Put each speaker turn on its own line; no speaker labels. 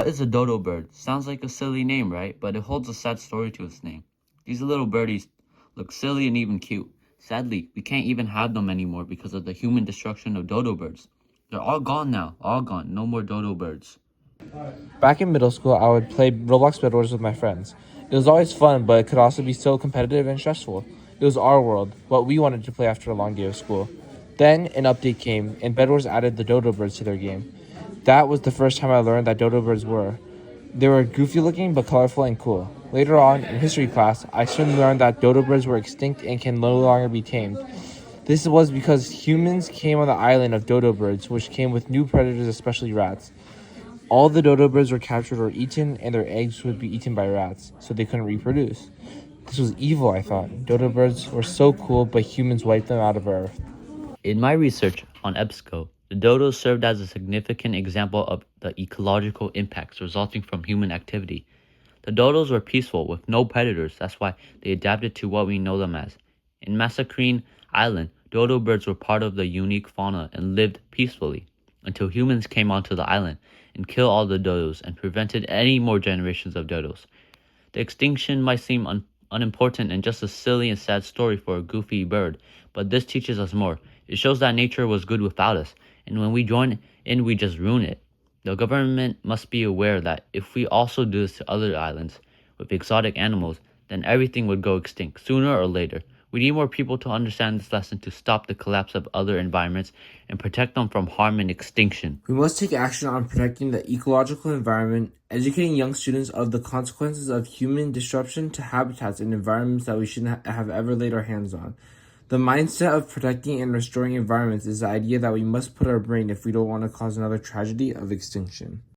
What is a dodo bird? Sounds like a silly name, right? But it holds a sad story to its name. These little birdies look silly and even cute. Sadly, we can't even have them anymore because of the human destruction of dodo birds. They're all gone now, all gone. No more dodo birds.
Back in middle school, I would play Roblox Bed Wars with my friends. It was always fun, but it could also be so competitive and stressful. It was our world, what we wanted to play after a long day of school. Then an update came, and Bed Wars added the dodo birds to their game. That was the first time I learned that dodo birds were. They were goofy looking, but colorful and cool. Later on, in history class, I soon learned that dodo birds were extinct and can no longer be tamed. This was because humans came on the island of dodo birds, which came with new predators, especially rats. All the dodo birds were captured or eaten, and their eggs would be eaten by rats, so they couldn't reproduce. This was evil, I thought. Dodo birds were so cool, but humans wiped them out of Earth.
In my research on EBSCO, the dodos served as a significant example of the ecological impacts resulting from human activity. The dodos were peaceful with no predators, that's why they adapted to what we know them as. In Massacrine Island, dodo birds were part of the unique fauna and lived peacefully until humans came onto the island and killed all the dodos and prevented any more generations of dodos. The extinction might seem unimportant and just a silly and sad story for a goofy bird, but this teaches us more. It shows that nature was good without us, and when we join in, we just ruin it. The government must be aware that if we also do this to other islands with exotic animals, then everything would go extinct sooner or later. We need more people to understand this lesson to stop the collapse of other environments and protect them from harm and extinction.
We must take action on protecting the ecological environment, educating young students of the consequences of human disruption to habitats and environments that we shouldn't have ever laid our hands on. The mindset of protecting and restoring environments is the idea that we must put our brain if we don't want to cause another tragedy of extinction.